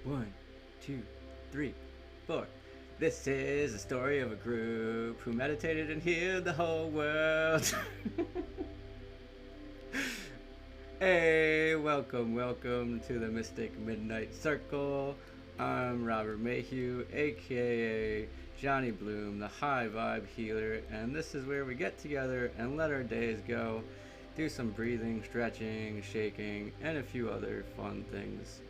One, two, three, four. This is a story of a group who meditated and healed the whole world. Hey, welcome to the Mystic Midnight Circle. I'm Robert Maheu, aka Johnny Bloom, the High Vibe Healer, and this is where we get together and let our days go, do some breathing, stretching, shaking, and a few other fun things,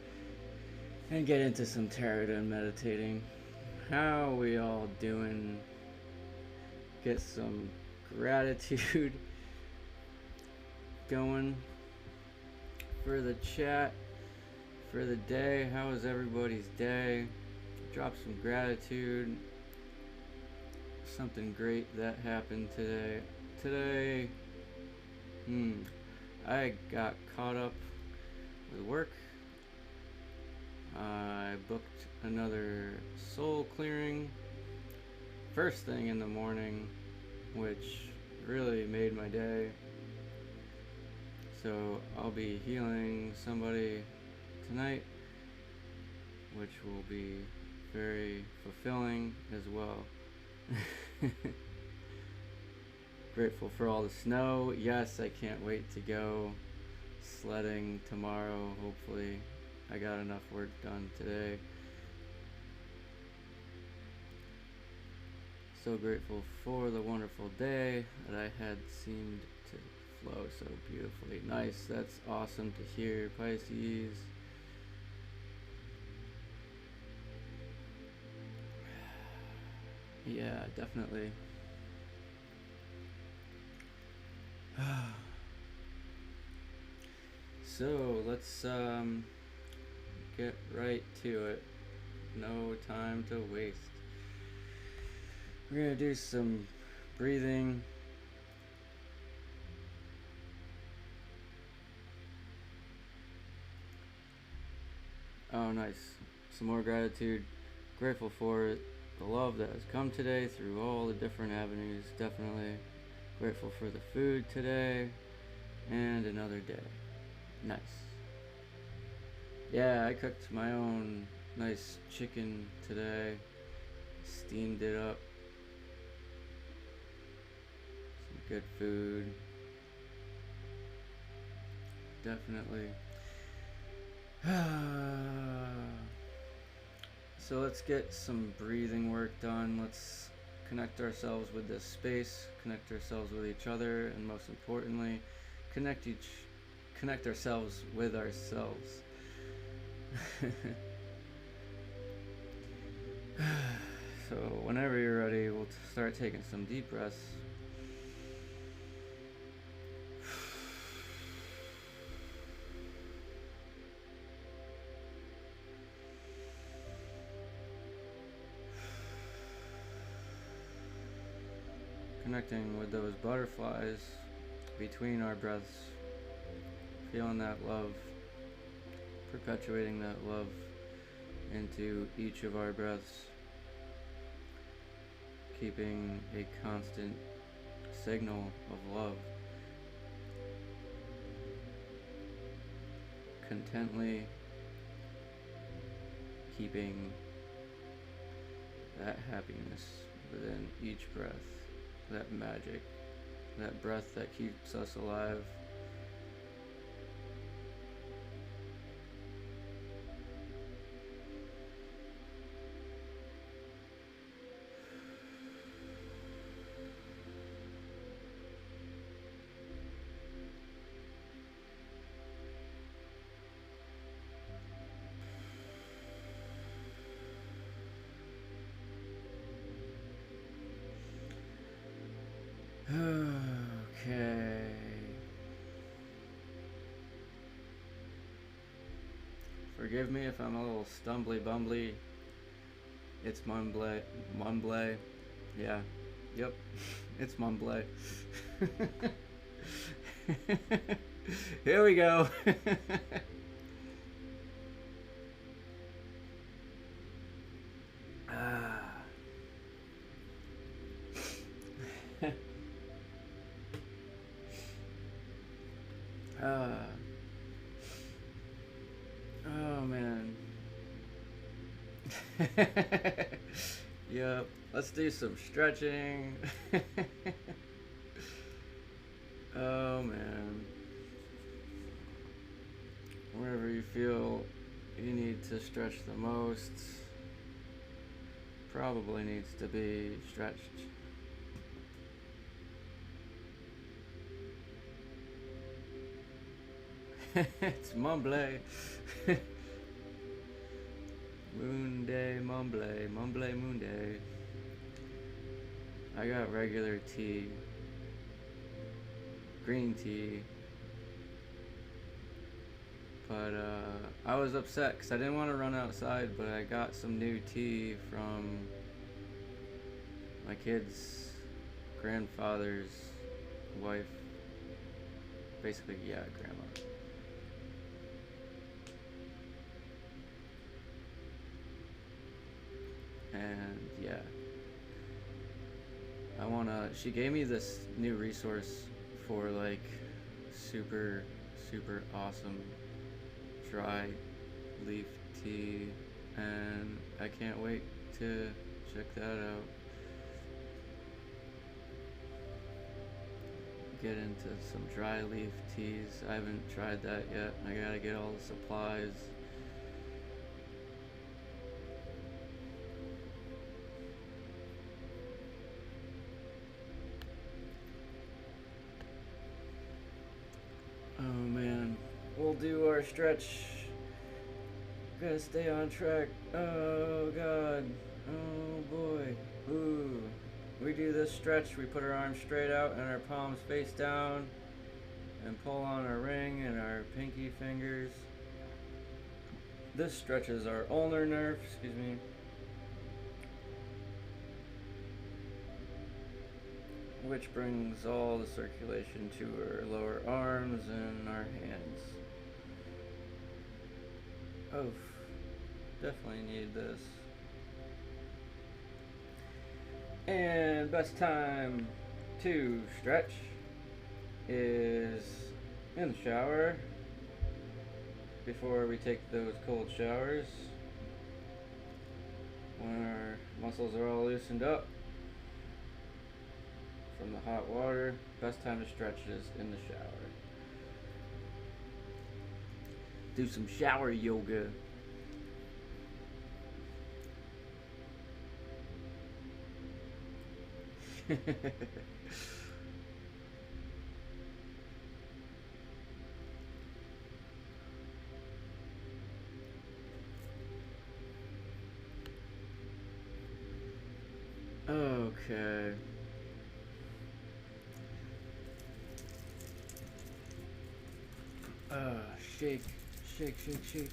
and get into some tarot and meditating. How are we all doing? Get some gratitude going for the chat for the day. How was everybody's day? Drop some gratitude. Something great that happened today. I got caught up with work. I booked another soul clearing first thing in the morning, which really made my day. So I'll be healing somebody tonight, which will be very fulfilling as well. Grateful for all the snow. Yes, I can't wait to go sledding tomorrow. Hopefully I got enough work done today. So grateful for the wonderful day that I had seemed to flow so beautifully. Nice, that's awesome to hear, Pisces. Yeah, definitely. So let's get right to it. No time to waste. We're gonna do some breathing. Oh, nice. Some more gratitude. Grateful for it. The love that has come today through all the different avenues. Definitely grateful for the food today and another day. Nice. Yeah, I cooked my own nice chicken today. Steamed it up. Some good food. Definitely. So let's get some breathing work done. Let's connect ourselves with this space, connect ourselves with each other, and most importantly, connect ourselves with ourselves. So whenever you're ready, we'll start taking some deep breaths. Connecting with those butterflies between our breaths, feeling that love, perpetuating that love into each of our breaths, keeping a constant signal of love, contently keeping that happiness within each breath. That magic, that breath that keeps us alive. Forgive me if I'm a little stumbly bumbly. It's mumble. Yeah. Yep. It's mumble. Here we go. Oh man. Yep. Let's do some stretching. Oh man. Wherever you feel you need to stretch the most, probably needs to be stretched. It's Mumble. Moon day, Mumble, Mumble moon day. I got regular tea, green tea, but I was upset because I didn't want to run outside, but I got some new tea from my kid's grandfather's wife, basically, yeah, grandma. And yeah, she gave me this new resource for like super awesome dry leaf tea, and I can't wait to check that out. Get into some dry leaf teas. I haven't tried that yet. I gotta get all the supplies. Oh man, we'll do our stretch. Gotta stay on track. Oh god. Oh boy. Ooh. We do this stretch, we put our arms straight out and our palms face down and pull on our ring and our pinky fingers. This stretches our ulnar nerve, excuse me. Which brings all the circulation to our lower arms and our hands. Oh, definitely need this. And best time to stretch is in the shower before we take those cold showers, when our muscles are all loosened up from the hot water. Best time to stretch is in the shower. Do some shower yoga. Okay. Shake, shake, shake, shake.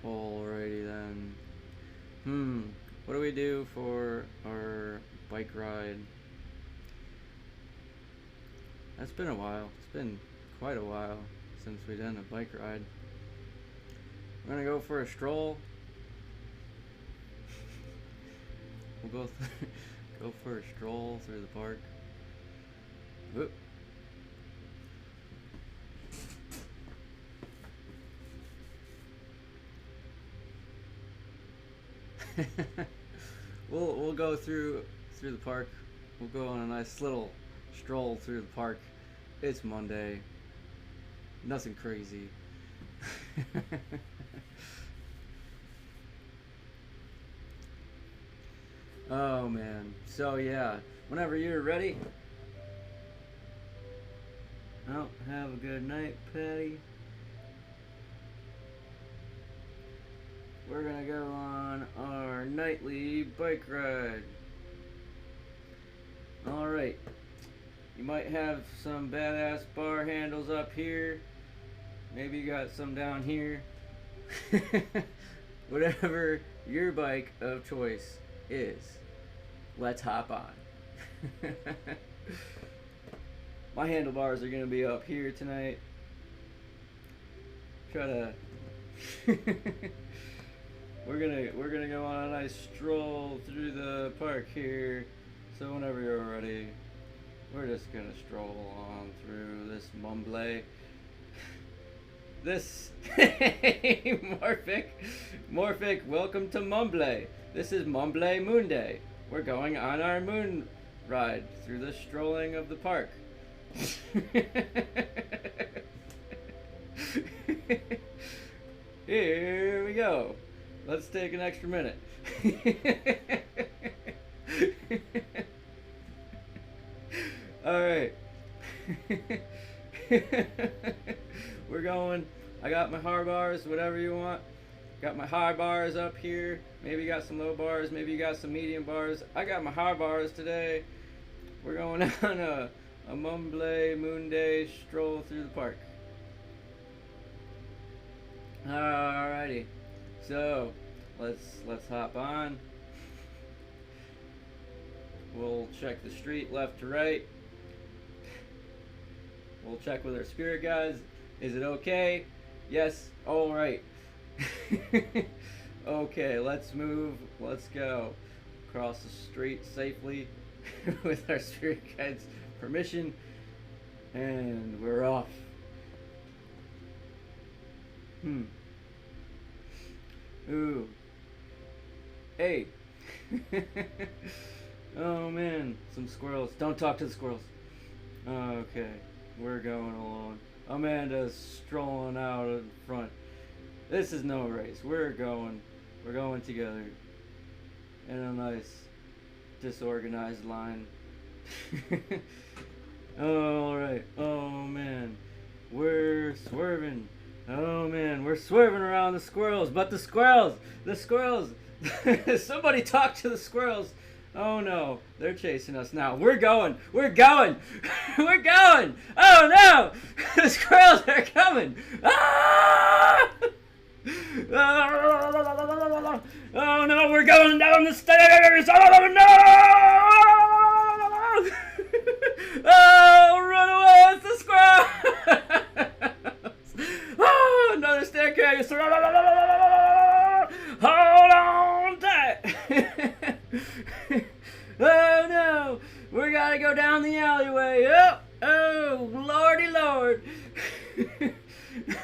Alrighty then. What do we do for our bike ride? That's been a while. It's been quite a while since we done a bike ride. We're gonna go for a stroll. We'll go for a stroll through the park. Whoop. We'll go through the park. We'll go on a nice little stroll through the park. It's Monday. Nothing crazy. Oh man. So yeah, whenever you're ready. Oh, have a good night, Patty. We're gonna go on our our nightly bike ride. Alright, you might have some badass bar handles up here. Maybe you got some down here. Whatever your bike of choice is, let's hop on. My handlebars are gonna be up here tonight. Try to we're gonna go on a nice stroll through the park here. So whenever you're ready, we're just gonna stroll on through this Mumble. This Morphic, welcome to Mumble. This is Mumble Moon Day. We're going on our moon ride through the strolling of the park. Here we go. Let's take an extra minute. Alright. We're going. I got my high bars, whatever you want. Got my high bars up here. Maybe you got some low bars. Maybe you got some medium bars. I got my high bars today. We're going on a Mumble Moon Day stroll through the park. Alrighty. So let's hop on. We'll check the street left to right. We'll check with our spirit guides. Is it okay? Yes. All right. Okay, let's move. Let's go across the street safely with our spirit guides' permission, and we're off. Ooh. Hey. Oh man, some squirrels. Don't talk to the squirrels. Okay, we're going along. Amanda's strolling out in front. This is no race. We're going together in a nice disorganized line. Alright. Oh man, we're swerving. Oh man, we're swerving around the squirrels, but the squirrels, somebody talk to the squirrels. Oh no, they're chasing us now. We're going. We're going. Oh no, the squirrels are coming. Ah! Oh no, we're going down the stairs. Oh no! Oh, run away, it's the squirrels. Oh, another staircase. Hold on tight. Oh no, we gotta go down the alleyway. Oh, lordy lord.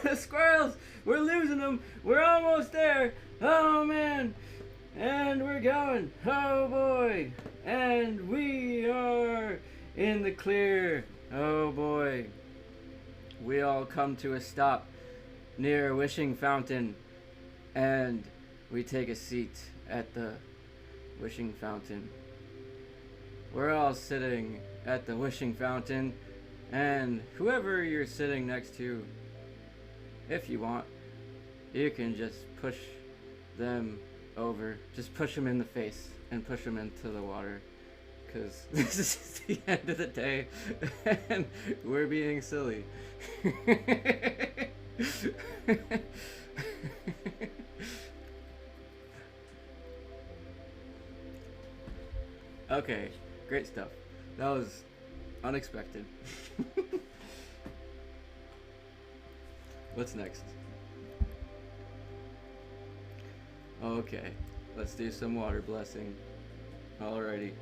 The squirrels, we're losing them. We're almost there. Oh man, and we're going. Oh boy, and we are in the clear. Oh boy, we all come to a stop near a wishing fountain, and we take a seat at the wishing fountain. We're all sitting at the wishing fountain, and whoever you're sitting next to, if you want, you can just push them over. Just push them in the face and push them into the water, because this is the end of the day and we're being silly. Okay, great stuff. That was unexpected. What's next? Okay, let's do some water blessing. Alrighty.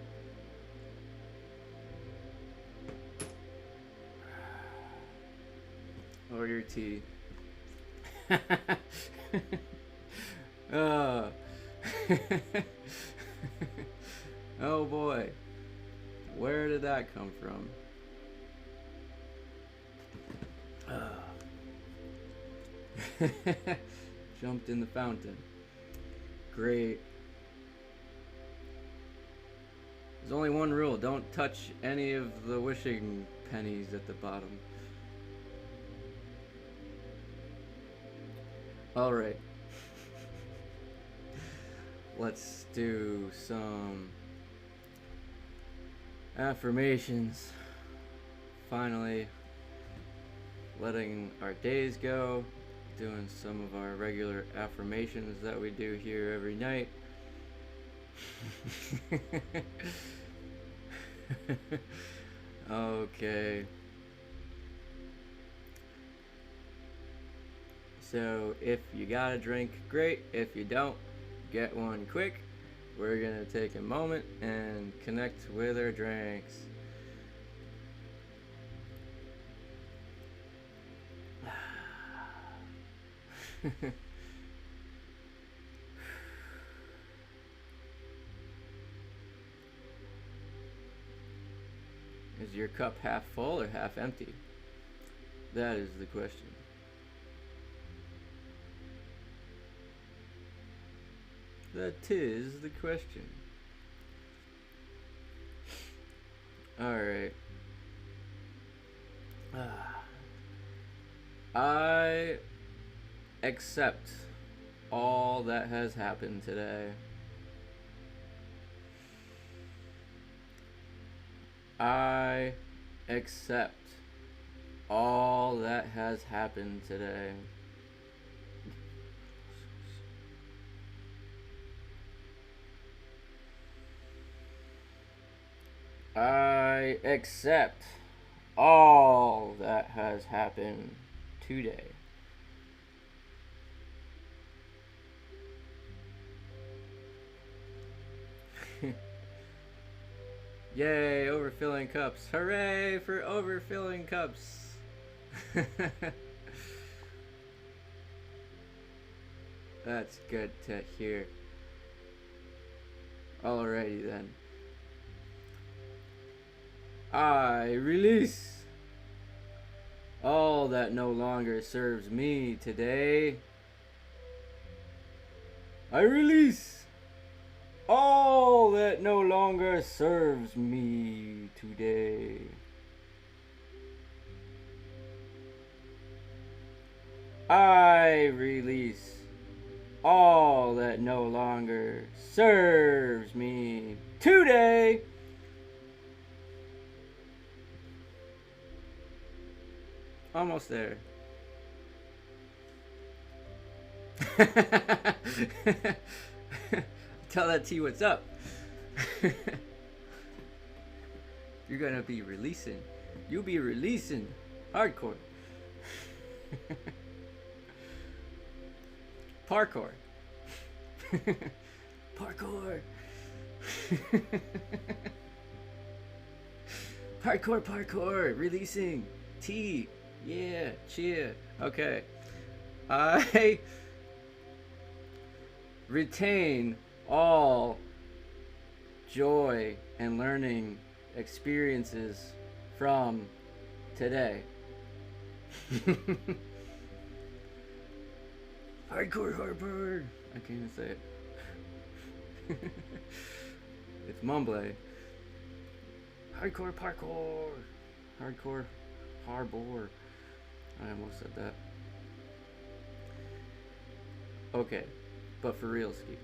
Order tea. Oh. Oh boy. Where did that come from? Jumped in the fountain. Great. There's only one rule. Don't touch any of the wishing pennies at the bottom. Alright. let's do some affirmations. Finally, letting our days go, doing some of our regular affirmations that we do here every night. Okay. So if you got a drink, great. If you don't, get one quick. We're gonna take a moment and connect with our drinks. Is your cup half full or half empty? That is the question. That is the question. Alright. I accept all that has happened today. I accept all that has happened today. I accept all that has happened today. Yay, overfilling cups. Hooray for overfilling cups. That's good to hear. Alrighty then. I release all that no longer serves me today. I release all that no longer serves me today. I release all that no longer serves me today. Almost there. Tell that T what's up. You're gonna be releasing. You'll be releasing hardcore. Parkour. Parkour. Parkour. Releasing. T. Yeah. Cheer. Okay. I retain all joy and learning experiences from today. Hardcore. I can't even say it. It's mumble. Hardcore parkour. Hardcore harbor. I almost said that. Okay, but for real, Ski.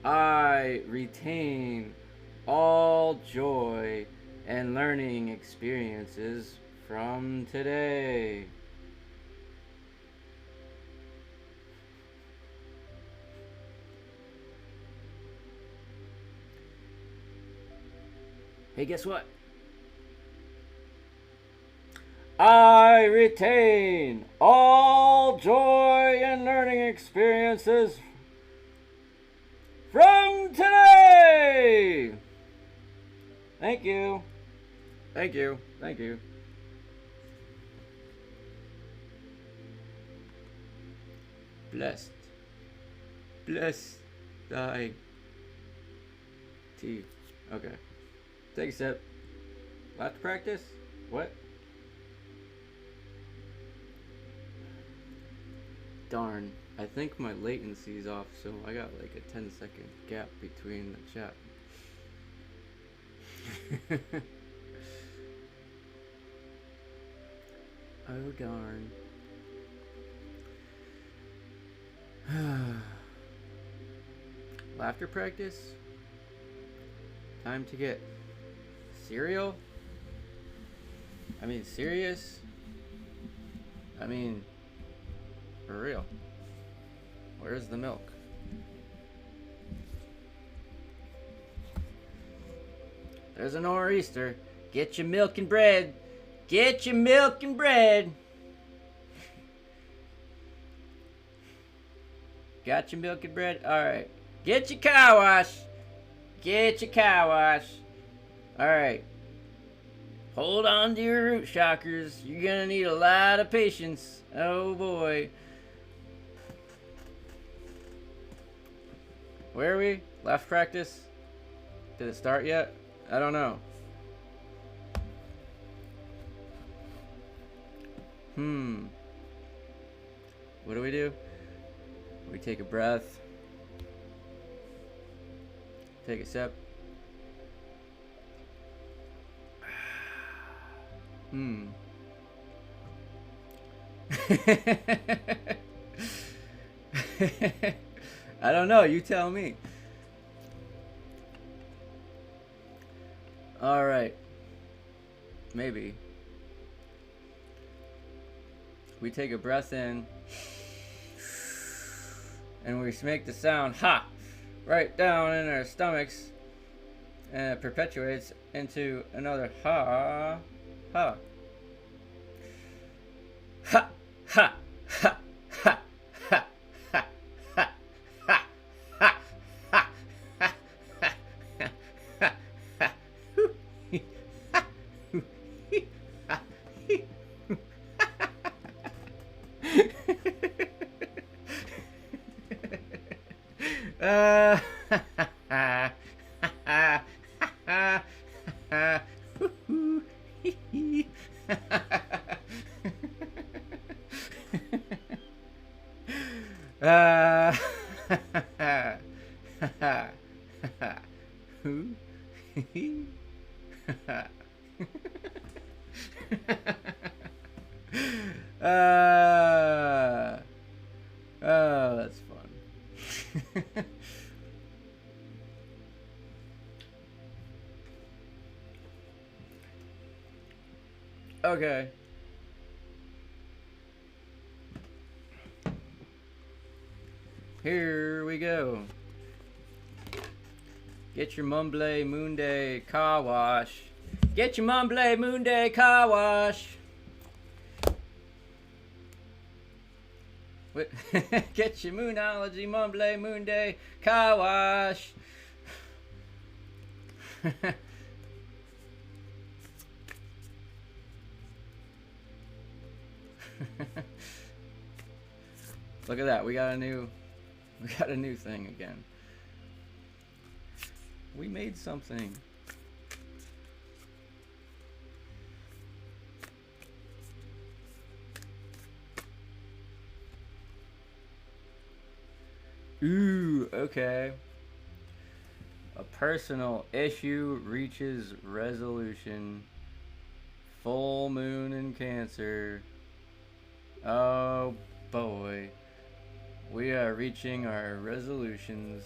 I retain all joy and learning experiences from today. Hey, guess what? I retain all joy and learning experiences from today. Thank you. Blessed thy tea. Okay. Take a sip. We'll have to practice? What? Darn. I think my latency's off, so I got like a 10-second gap between the chat. Oh darn. Laughter practice? Time to get cereal? I mean, serious? I mean, for real. Where's the milk? There's a nor'easter. Get your milk and bread. Get your milk and bread. Got your milk and bread? Alright. Get your car wash. Get your car wash. Alright. Hold on to your root chakras. You're gonna need a lot of patience. Oh boy. Where are we? Left practice? Did it start yet? I don't know. What do? We take a breath. Take a sip. I don't know. You tell me. All right. Maybe. We take a breath in. And we make the sound ha right down in our stomachs. And it perpetuates into another ha. Ha. Ha. Ha. Ha. Ha. Ha. Ha. Ha. Ha. Ha. Ha. Ha. Ha. Oh, that's fun. Okay. Here we go. Get your Mumble Moonday car wash. Get your Mumble Moonday car wash. Get your Moonology Mumble Moonday car wash. Look at that. We got a new thing again. We made something. Ooh, okay. A personal issue reaches resolution. Full moon in Cancer. Oh boy. We are reaching our resolutions.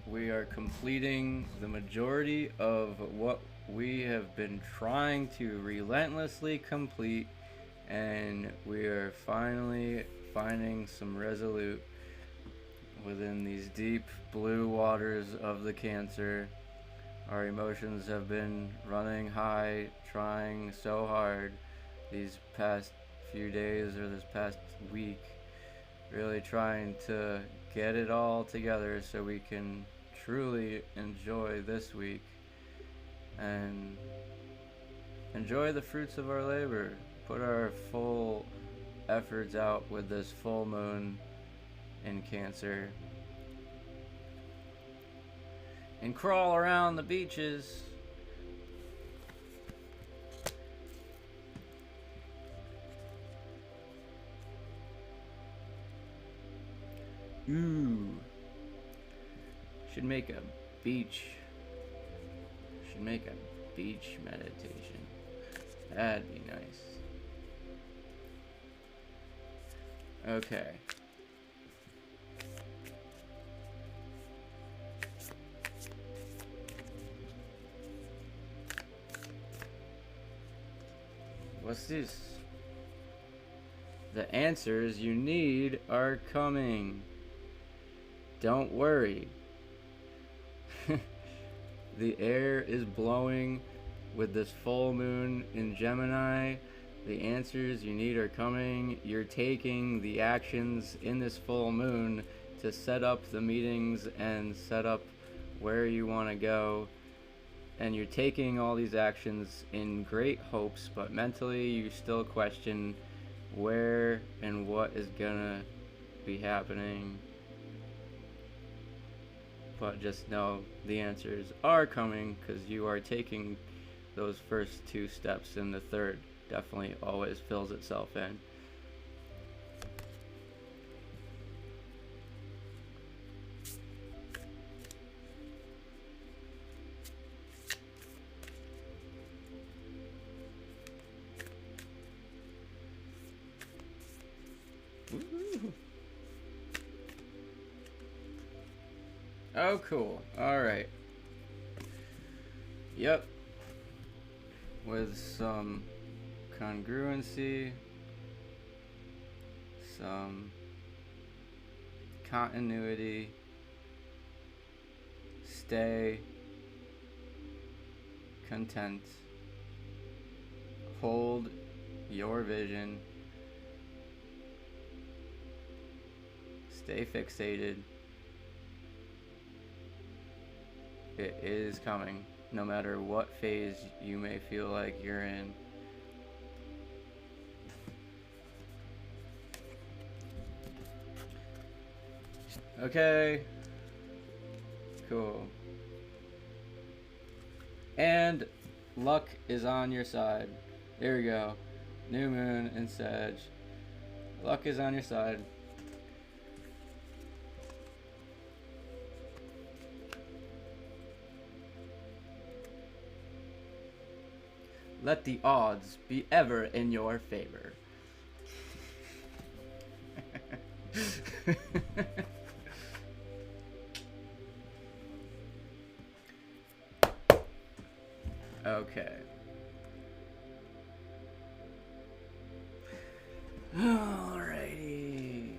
We are completing the majority of what we have been trying to relentlessly complete, and we are finally finding some resolute within these deep blue waters of the Cancer. Our emotions have been running high, trying so hard these past few days or this past week, really trying to get it all together so we can truly enjoy this week and enjoy the fruits of our labor, put our full efforts out with this full moon in Cancer, and crawl around the beaches. Ooh. Should make a beach meditation. That'd be nice. Okay. What's this? The answers you need are coming. Don't worry. The air is blowing with this full moon in Gemini. The answers you need are coming. You're taking the actions in this full moon to set up the meetings and set up where you want to go. And you're taking all these actions in great hopes, but mentally you still question where and what is gonna be happening. But just know the answers are coming, because you are taking those first two steps, and the third definitely always fills itself in. Woo-hoo. Oh, cool. Alright. Yep. With some congruency, some continuity, stay content, hold your vision, stay fixated. It is coming, no matter what phase you may feel like you're in. Okay. Cool. And luck is on your side. There we go. New moon in Sag. Luck is on your side. Let the odds be ever in your favor. Okay. Alrighty.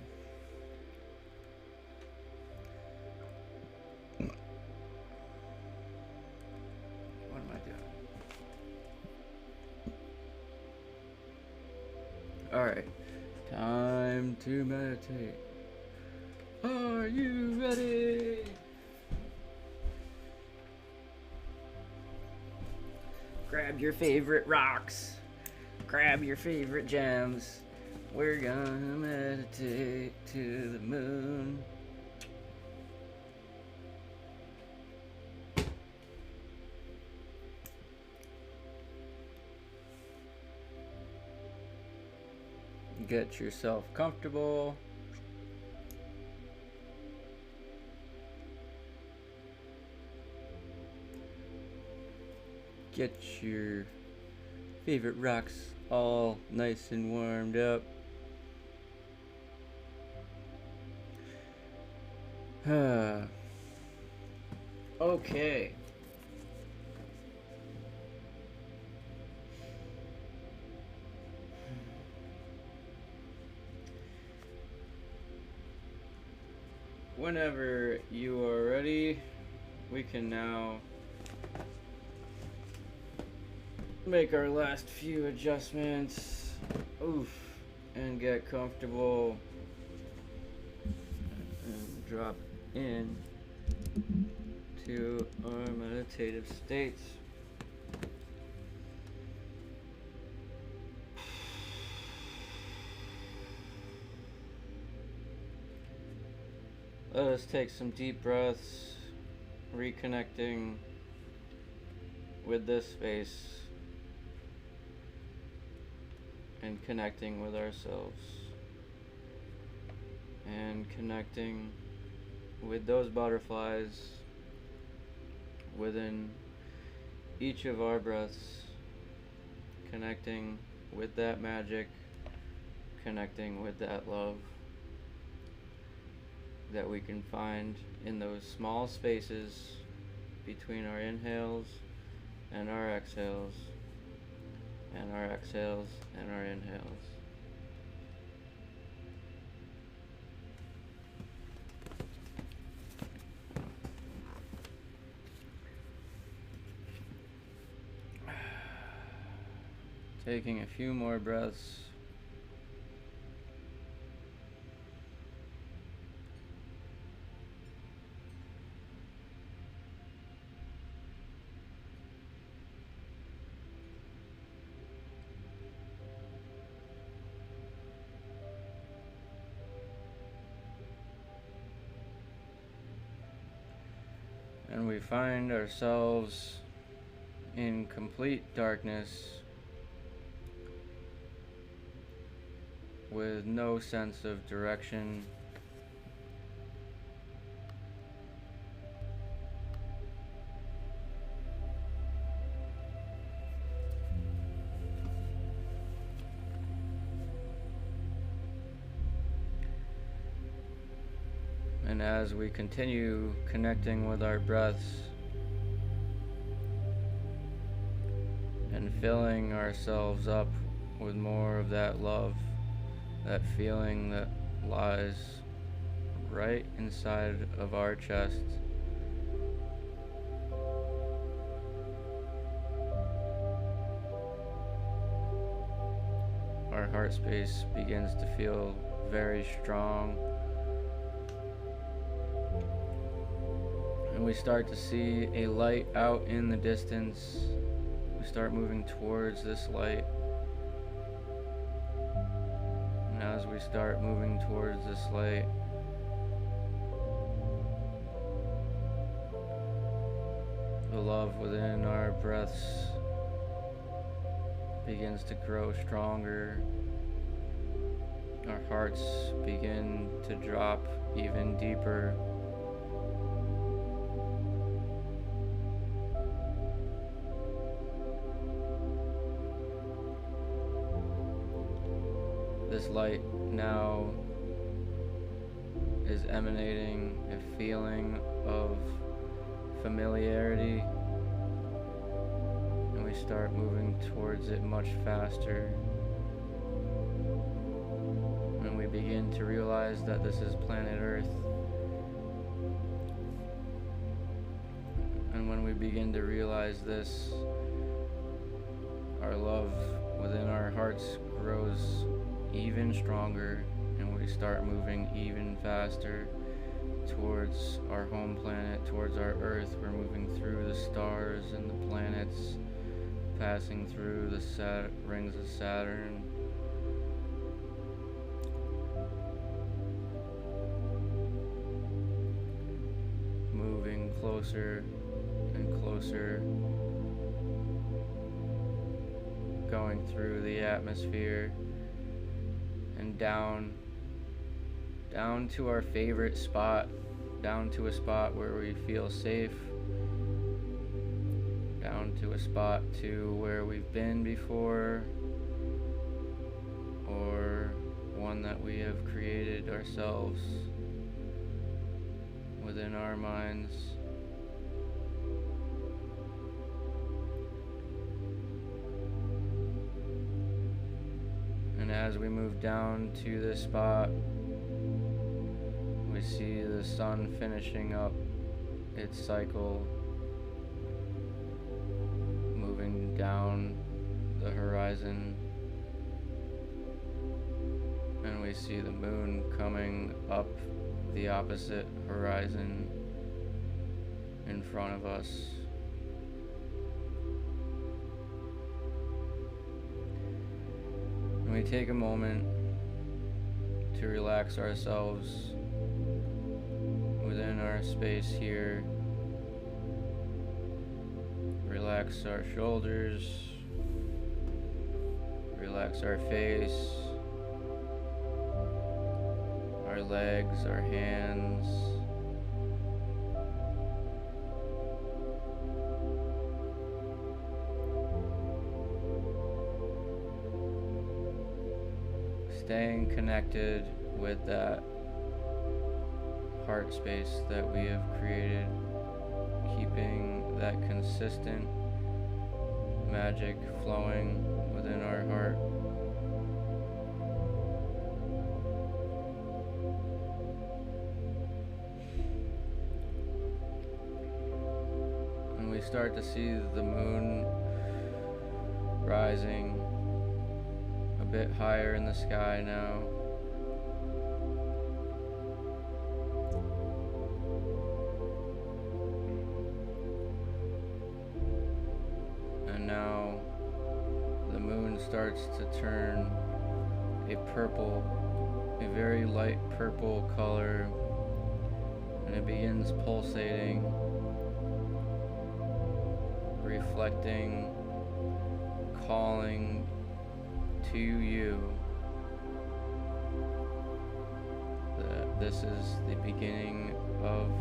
What am I doing? Alright. Time to meditate. Are you ready? Grab your favorite rocks. Grab your favorite gems. We're gonna meditate to the moon. Get yourself comfortable. Get your favorite rocks all nice and warmed up. Okay. Whenever you are ready, we can now make our last few adjustments. Oof. And get comfortable. And drop in to our meditative states. Let us take some deep breaths, reconnecting with this space and connecting with ourselves and connecting with those butterflies within each of our breaths, connecting with that magic, connecting with that love that we can find in those small spaces between our inhales and our exhales, and our exhales and our inhales. Taking a few more breaths. And we find ourselves in complete darkness with no sense of direction. And as we continue connecting with our breaths and filling ourselves up with more of that love, that feeling that lies right inside of our chest, our heart space begins to feel very strong. And we start to see a light out in the distance. We start moving towards this light. And as we start moving towards this light, the love within our breaths begins to grow stronger. Our hearts begin to drop even deeper. This light now is emanating a feeling of familiarity, and we start moving towards it much faster. And we begin to realize that this is planet Earth. And when we begin to realize this, our love within our hearts grows even stronger, and we start moving even faster towards our home planet, towards our Earth. We're moving through the stars and the planets, passing through the rings of Saturn. Moving closer and closer, going through the atmosphere and down to our favorite spot, down to a spot where we feel safe, down to a spot to where we've been before, or one that we have created ourselves within our minds. And as we move down to this spot, we see the sun finishing up its cycle, moving down the horizon, and we see the moon coming up the opposite horizon in front of us. And we take a moment to relax ourselves within our space here. Relax our shoulders, relax our face, our legs, our hands. Staying connected with that heart space that we have created, keeping that consistent magic flowing within within our heart. And we start to see the moon rising a bit higher in the sky now. And now the moon starts to turn a purple, a very light purple color, and it begins pulsating, reflecting, calling to you that this is the beginning of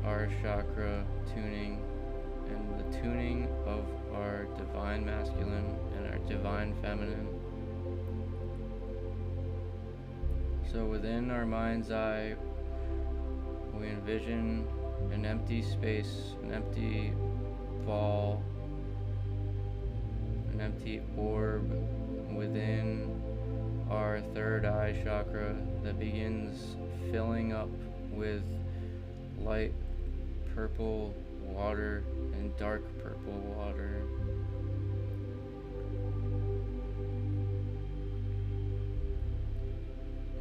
our chakra tuning and the tuning of our divine masculine and our divine feminine. So within our mind's eye, we envision an empty space, an empty ball, an empty orb within our third eye chakra that begins filling up with light purple water and dark purple water.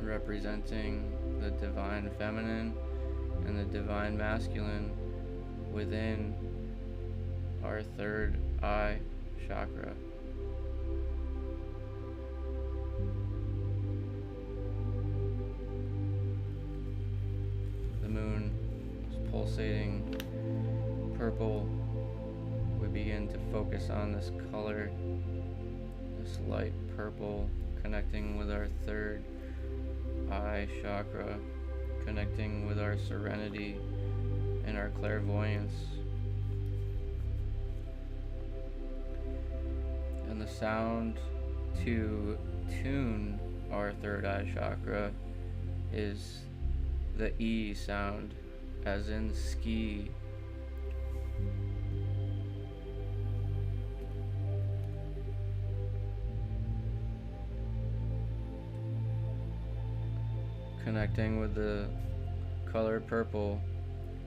Representing the divine feminine and the divine masculine within our third eye chakra. The moon is pulsating purple. We begin to focus on this color, this light purple, connecting with our third eye chakra, connecting with our serenity and our clairvoyance. And the sound to tune our third eye chakra is the E sound, as in ski. Connecting with the color purple,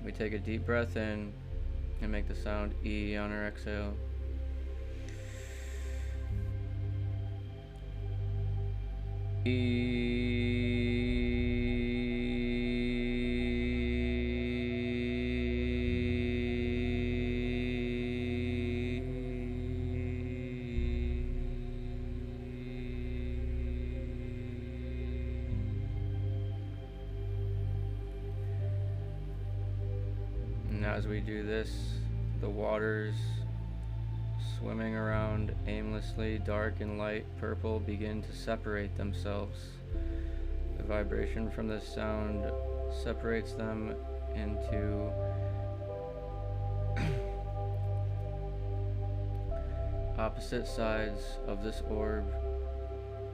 we take a deep breath in and make the sound E on our exhale. As we do this, the waters swimming around aimlessly, dark and light purple, begin to separate themselves. The vibration from this sound separates them into opposite sides of this orb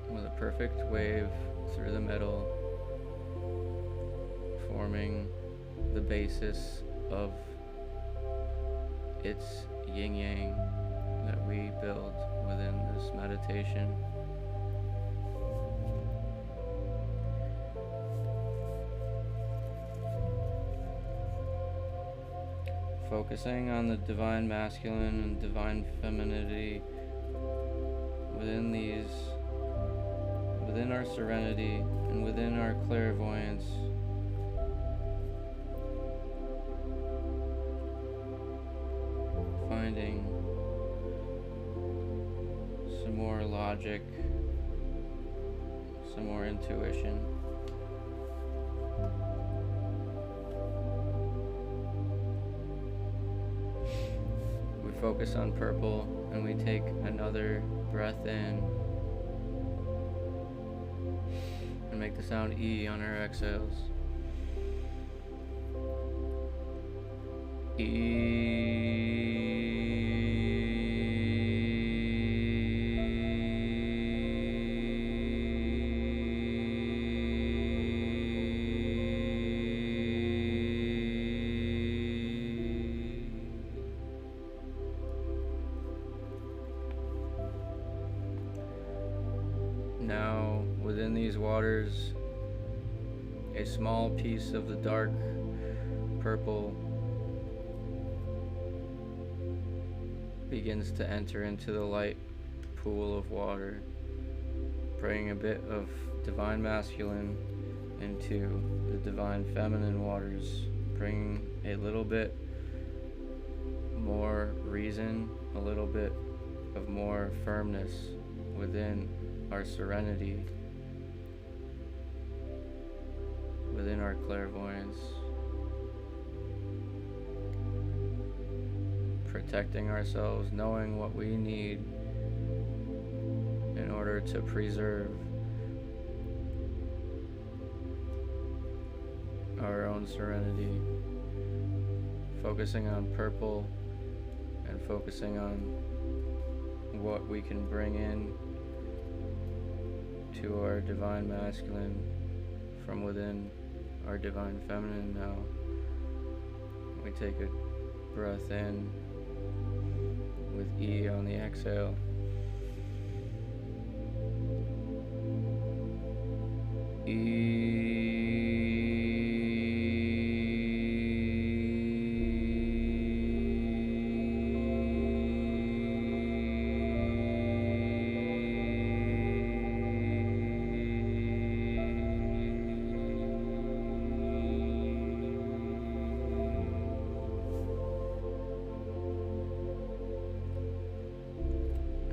with a perfect wave through the middle, forming the basis of its yin-yang that we build within this meditation. Focusing on the divine masculine and divine femininity within these, within our serenity and within our clairvoyance. Finding some more logic, some more intuition. We focus on purple and we take another breath in and make the sound E on our exhales. waters, a small piece of the dark purple begins to enter into the light pool of water, bringing a bit of divine masculine into the divine feminine waters, bringing a little bit more reason, a little bit of more firmness within our serenity, within our clairvoyance, protecting ourselves, knowing what we need in order to preserve our own serenity, focusing on purple and focusing on what we can bring in to our divine masculine from within our divine feminine. Now we take a breath in with E on the exhale.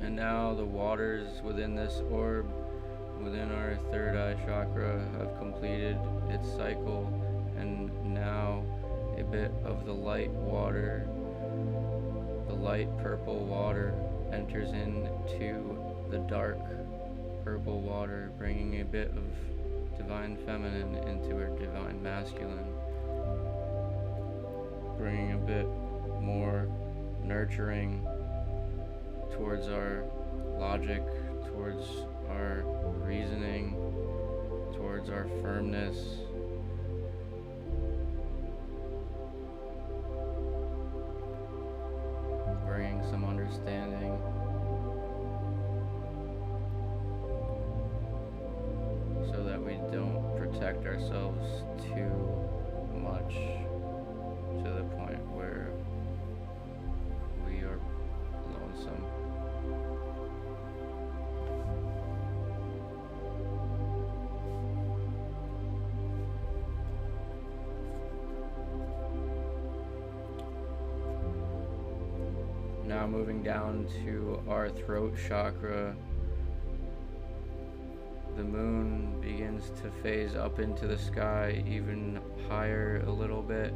And now the waters within this orb, within our third eye chakra, have completed its cycle, and now a bit of the light water, the light purple water, enters into the dark purple water, bringing a bit of divine feminine into our divine masculine, bringing a bit more nurturing towards our logic, towards our reasoning, towards our firmness, bringing some understanding, so that we don't protect ourselves too much to the point where we are lonesome. Now moving down to our throat chakra, the moon begins to phase up into the sky even higher a little bit,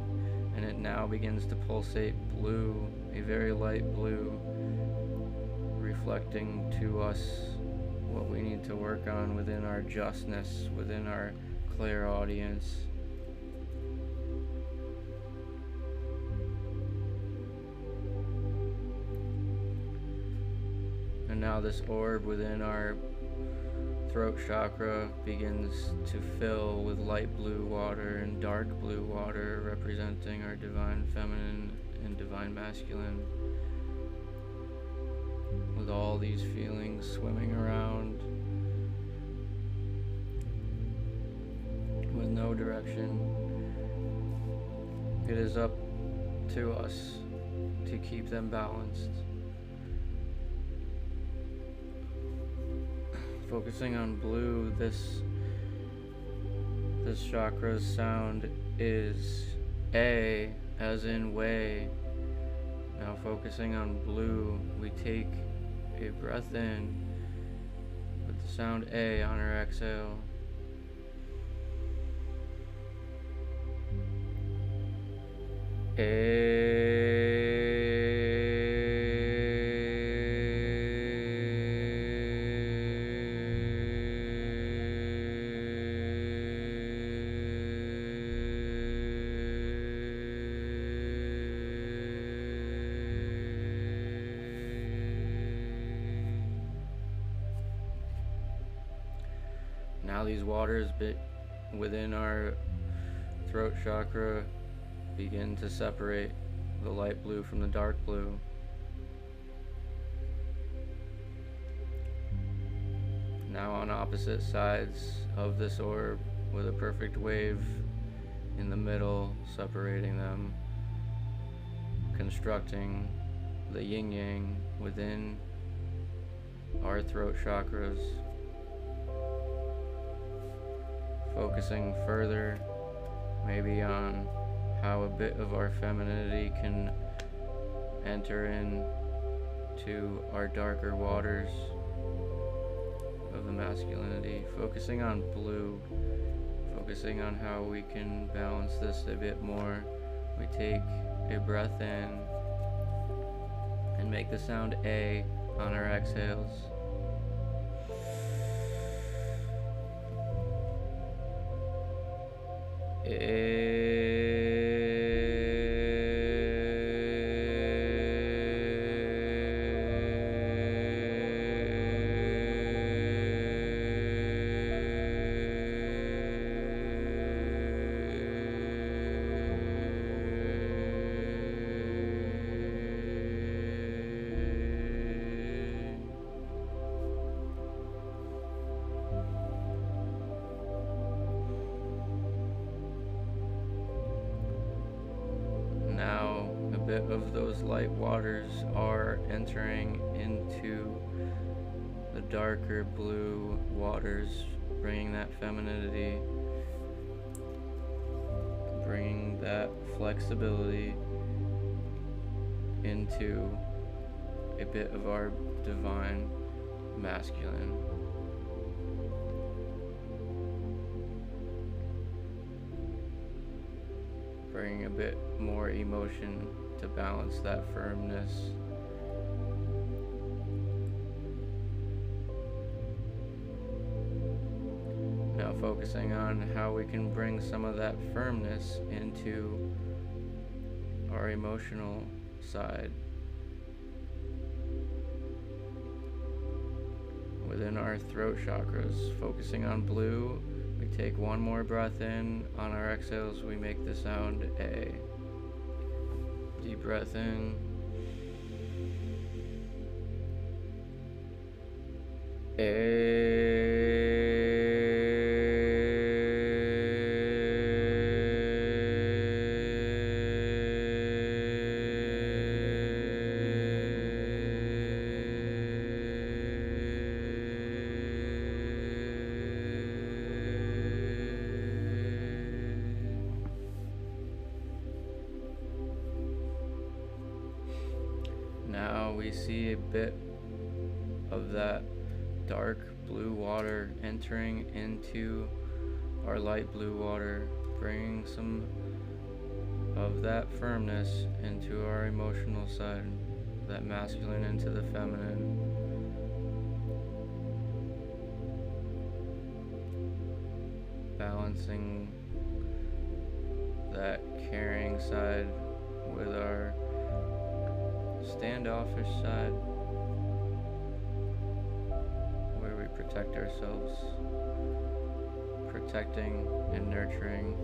and it now begins to pulsate blue, a very light blue, reflecting to us what we need to work on within our justness, within our clairaudience. And now this orb within our throat chakra begins to fill with light blue water and dark blue water, representing our divine feminine and divine masculine, with all these feelings swimming around with no direction. It is up to us to keep them balanced. Focusing on blue, this chakra's sound is A, as in way. Now focusing on blue, we take a breath in with the sound A on our exhale. Now these waters within our throat chakra begin to separate the light blue from the dark blue. Now on opposite sides of this orb with a perfect wave in the middle separating them, constructing the yin-yang within our throat chakras, focusing further maybe on how a bit of our femininity can enter in to our darker waters of the masculinity, focusing on blue, focusing on how we can balance this a bit more. We take a breath in and make the sound A on our exhales. Now a bit of those light waters are entering into the darker blue waters, bringing that femininity, bringing that flexibility into a bit of our divine masculine. Bringing a bit more emotion to balance that firmness. Now focusing on how we can bring some of that firmness into our emotional side. Within our throat chakras, focusing on blue, we take one more breath in. On our exhales, we make the sound A. Deep breath in. Now we see a bit of that dark blue water entering into our light blue water, bringing some of that firmness into our emotional side, that masculine into the feminine. Balancing that caring side with our standoffish side, where we protect ourselves, protecting and nurturing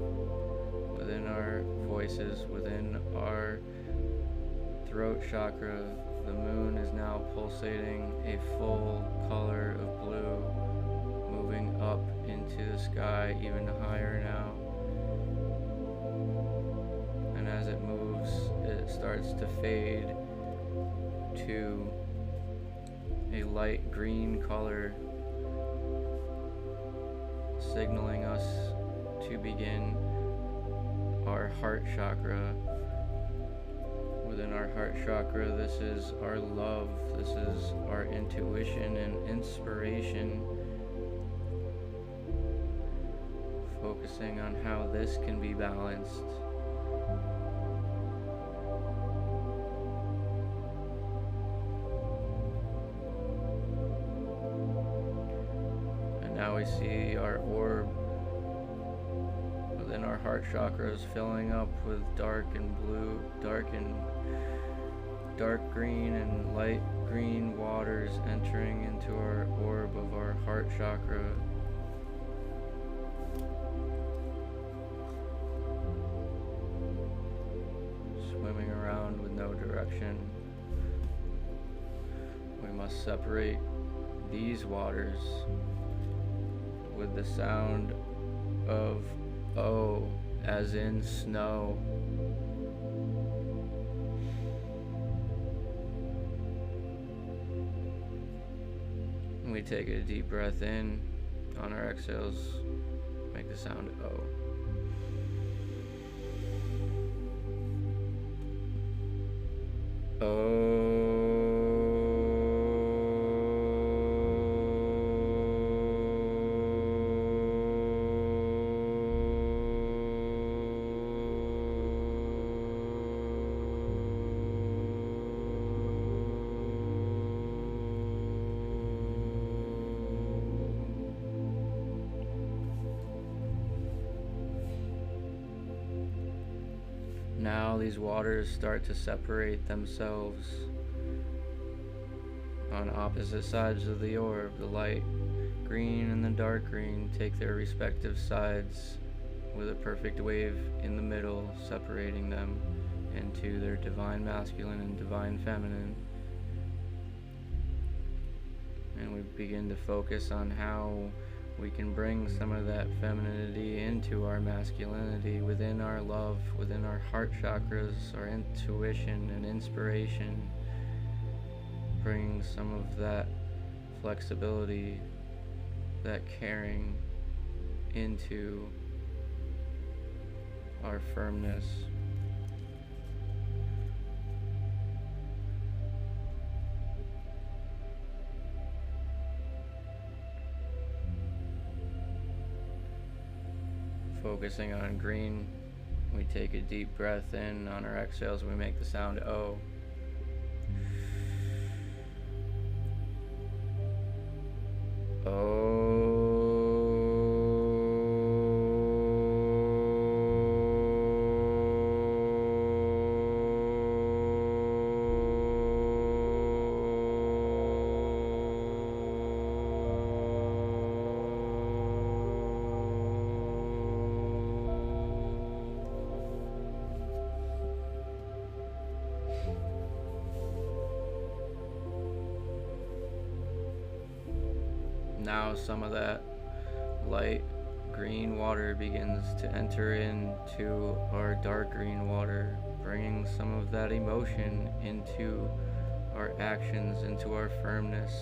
within our voices, within our throat chakra. The moon is now pulsating a full color of blue, moving up into the sky even higher now. And as it moves, it starts to fade to a light green color, signaling us to begin our heart chakra. Within our heart chakra, this is our love, this is our intuition and inspiration, focusing on how this can be balanced. Now we see our orb within our heart chakras filling up with dark and blue, dark green and light green waters entering into our orb of our heart chakra. Swimming around with no direction. We must separate these waters with the sound of O, as in snow. We take a deep breath in. On our exhales, make the sound O. Now these waters start to separate themselves on opposite sides of the orb. The light green and the dark green take their respective sides with a perfect wave in the middle, separating them into their divine masculine and divine feminine. And we begin to focus on how we can bring some of that femininity into our masculinity, within our love, within our heart chakras, our intuition and inspiration. Bring some of that flexibility, that caring into our firmness. Focusing on green, we take a deep breath in. On our exhales, we make the sound O. Now some of that light green water begins to enter into our dark green water, bringing some of that emotion into our actions, into our firmness.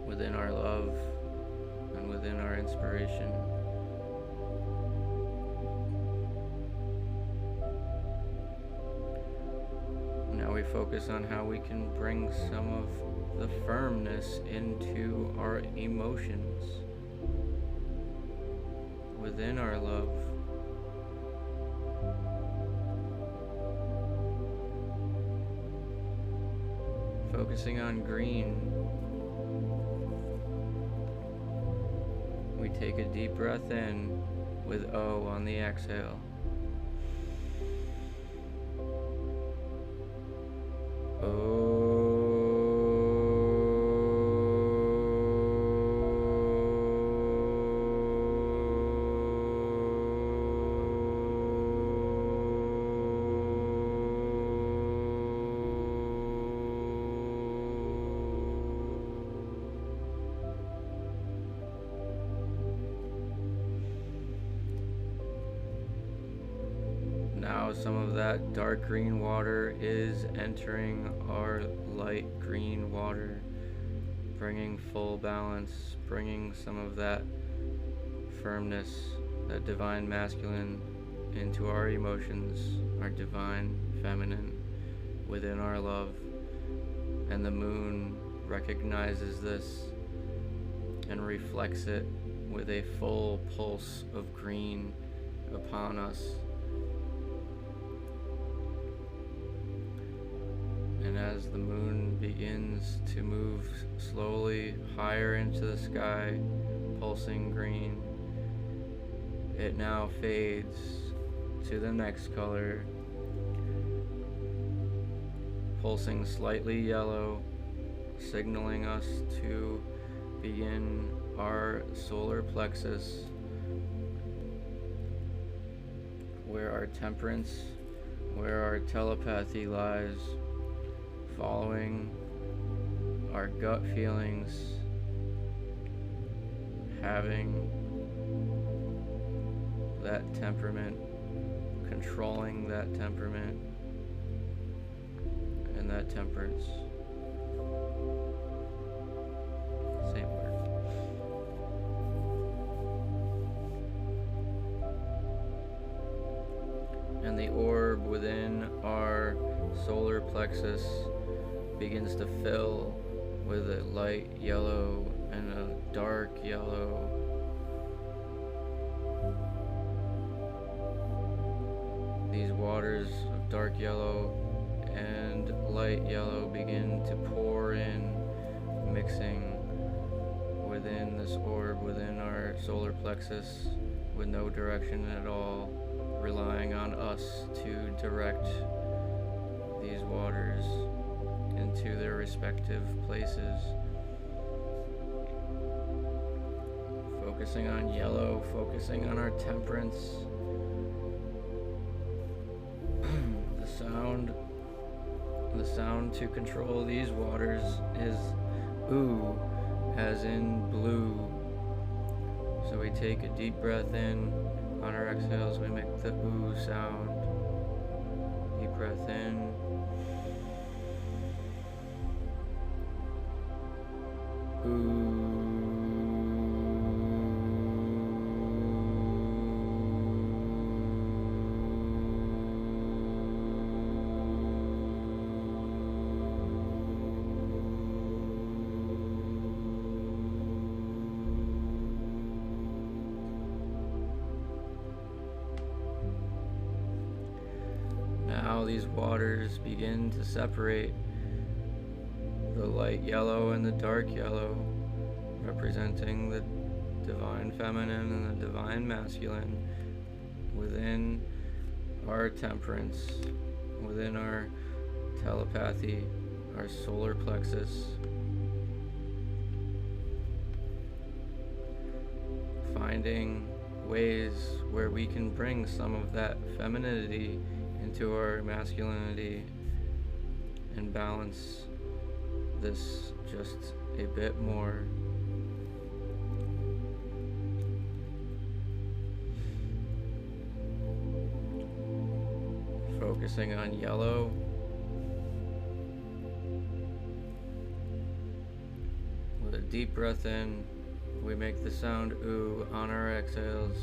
Within our love and within our inspiration. Now we focus on how we can bring some of the firmness into our emotions, within our love. Focusing on green, we take a deep breath in with O on the exhale. Now some of that dark green water is entering our light green water, bringing full balance, bringing some of that firmness, that divine masculine into our emotions, our divine feminine within our love. And the moon recognizes this and reflects it with a full pulse of green upon us. And as the moon begins to move slowly higher into the sky, pulsing green, it now fades to the next color, pulsing slightly yellow, signaling us to begin our solar plexus, where our temperance, where our telepathy lies, following our gut feelings, having that temperament, controlling that temperament and that temperance. Same word. And the orb within our solar plexus begins to fill with a light yellow and a dark yellow. These waters of dark yellow and light yellow begin to pour in, mixing within this orb, within our solar plexus, with no direction at all, relying on us to direct these waters into their respective places. Focusing on yellow, focusing on our temperance. The sound to control these waters is ooh, as in blue. So we take a deep breath in. On our exhales, we make the ooh sound. Deep breath in. Ooh. Now these waters begin to separate, the light yellow and the dark yellow, representing the divine feminine and the divine masculine within our temperance, within our telepathy, our solar plexus. Finding ways where we can bring some of that femininity into our masculinity and balance this just a bit more. Focusing on yellow. With a deep breath in, we make the sound ooh on our exhales.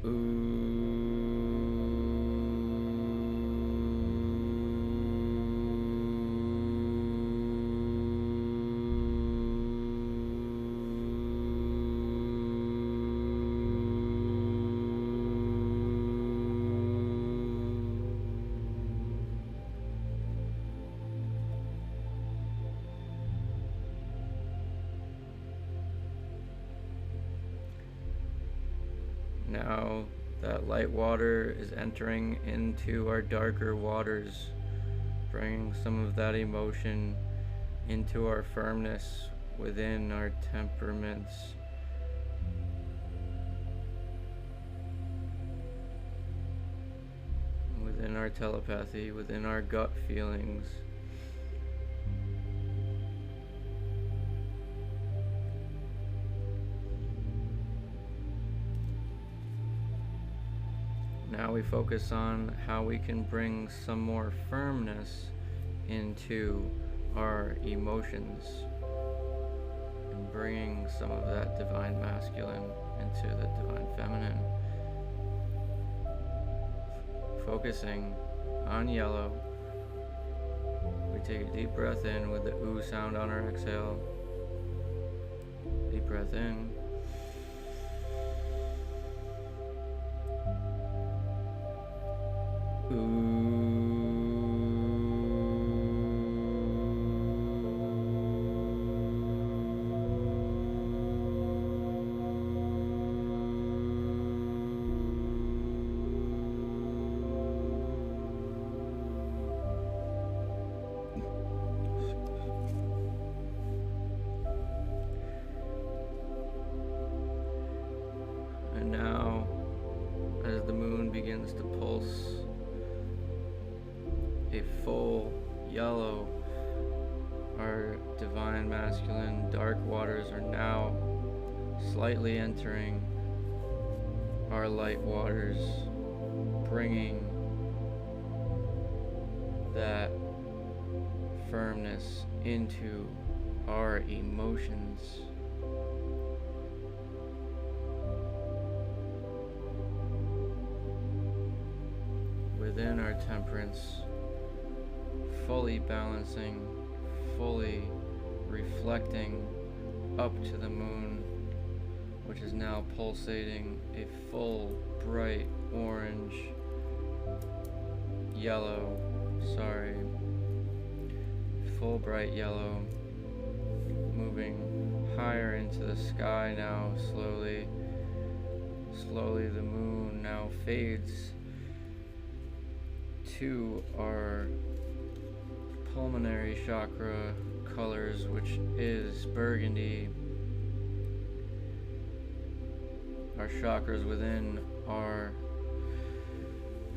Ooh. Now that light water is entering into our darker waters, bringing some of that emotion into our firmness within our temperaments. Within our telepathy, within our gut feelings. Now we focus on how we can bring some more firmness into our emotions and bringing some of that divine masculine into the divine feminine. Focusing on yellow, we take a deep breath in with the ooh sound on our exhale. Deep breath in. a full yellow. Our divine masculine dark waters are now slightly entering our light waters, bringing that firmness into our emotions. Within our temperance, fully balancing, fully reflecting up to the moon, which is now pulsating a full bright orange, yellow, full bright yellow, moving higher into the sky now. Slowly the moon now fades to our pulmonary chakra colors, which is burgundy. Our chakras within our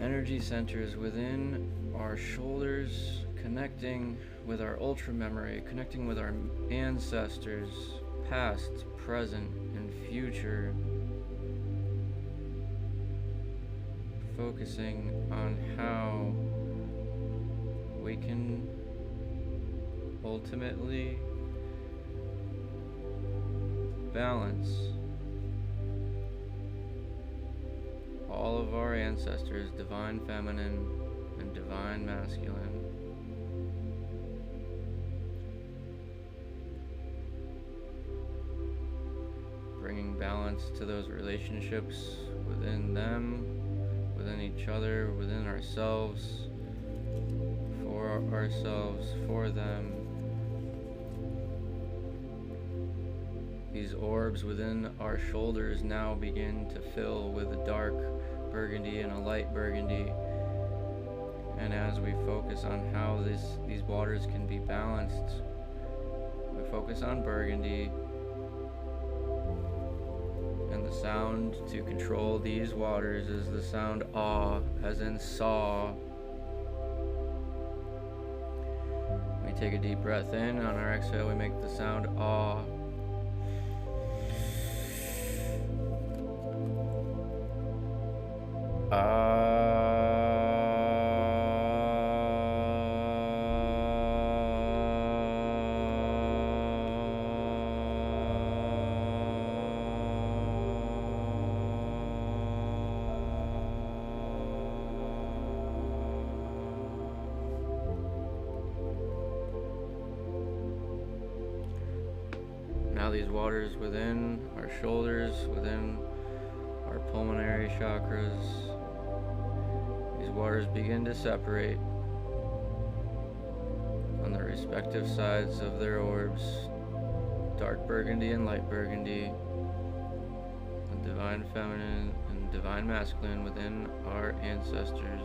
energy centers within our shoulders, connecting with our ultra memory, connecting with our ancestors, past, present, and future. Focusing on how we can ultimately balance all of our ancestors, divine feminine and divine masculine. Bringing balance to those relationships within them, within each other, within ourselves, for them. These orbs within our shoulders now begin to fill with a dark burgundy and a light burgundy. And as we focus on how these waters can be balanced, we focus on burgundy, and the sound to control these waters is the sound ah, as in saw. We take a deep breath in. On our exhale, we make the sound ah. Now these waters within our shoulders, within our pulmonary chakras, these waters begin to separate on the respective sides of their orbs, dark burgundy and light burgundy, the divine feminine and divine masculine within our ancestors.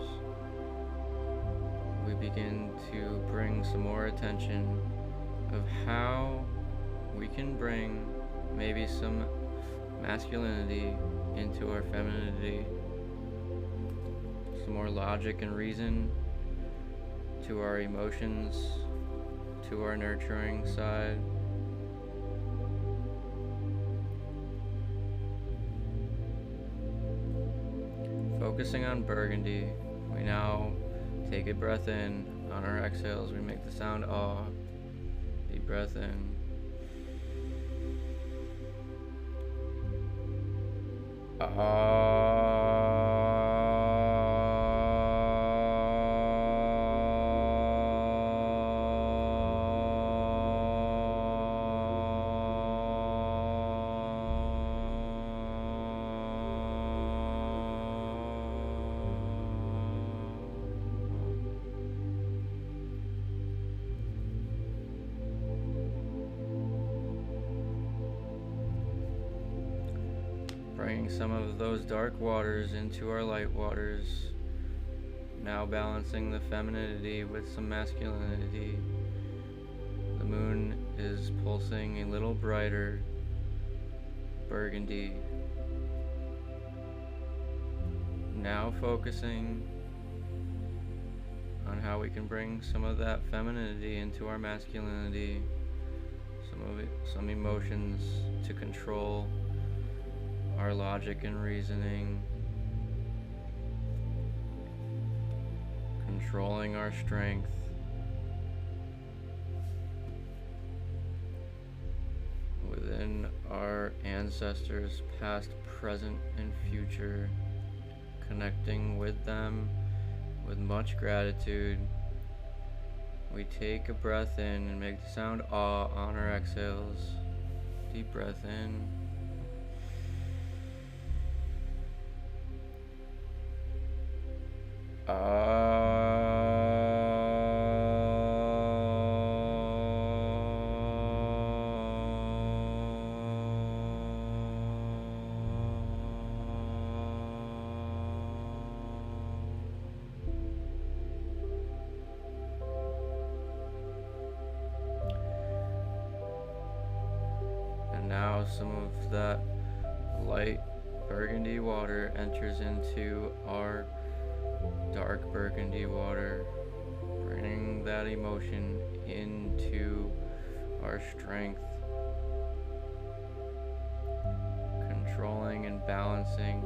We begin to bring some more attention of how we can bring maybe some masculinity into our femininity, some more logic and reason to our emotions, to our nurturing side. Focusing on burgundy, we now take a breath in. On our exhales, we make the sound ah. Deep breath in. Bringing some of those dark waters into our light waters, now balancing the femininity with some masculinity. The moon is pulsing a little brighter, burgundy. Now focusing on how we can bring some of that femininity into our masculinity, some emotions to control our logic and reasoning, controlling our strength, within our ancestors, past, present, and future, connecting with them with much gratitude. We take a breath in and make the sound ah on our exhales. Deep breath in. And now some of that light burgundy water enters into our dark burgundy water, bringing that emotion into our strength, controlling and balancing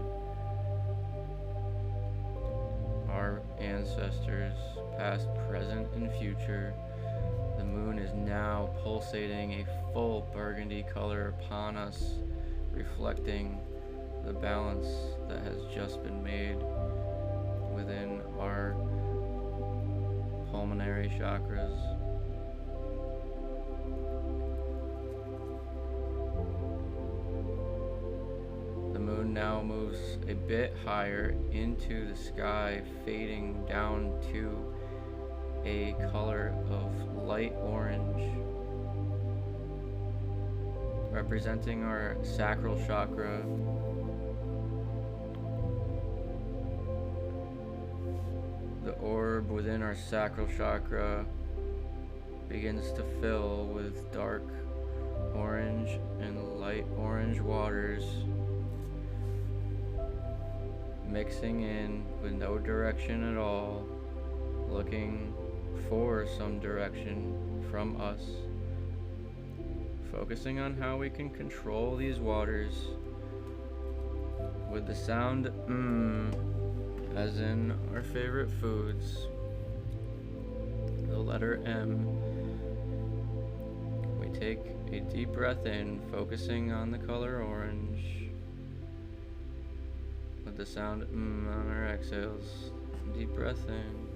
our ancestors, past, present, and future. The moon is now pulsating a full burgundy color upon us, reflecting the balance that has just been made within our pulmonary chakras. The moon now moves a bit higher into the sky, fading down to a color of light orange, representing our sacral chakra. The orb within our sacral chakra begins to fill with dark orange and light orange waters, mixing in with no direction at all, looking for some direction from us, focusing on how we can control these waters with the sound as in our favorite foods, the letter M. We take a deep breath in, focusing on the color orange, with the sound on our exhales. Deep breath in.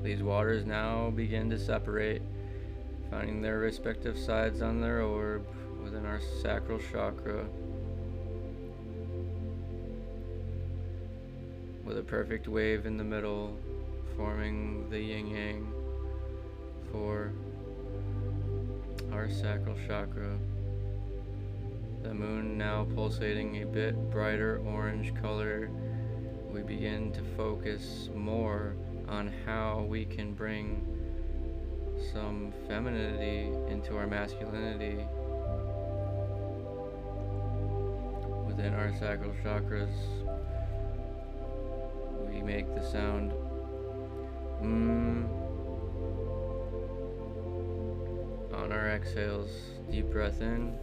These waters now begin to separate, finding their respective sides on their orb within our sacral chakra, with a perfect wave in the middle, forming the yin-yang for our sacral chakra. The moon now pulsating a bit brighter orange color, we begin to focus more on how we can bring some femininity into our masculinity within our sacral chakras. We make the sound on our exhales. Deep breath in.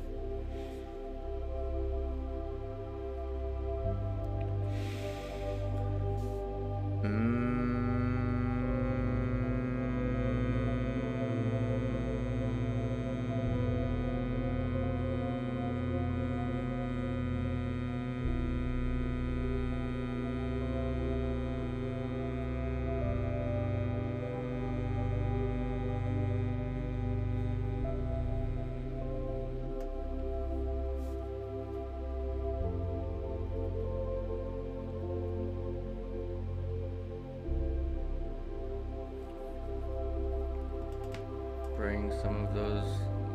bring some of those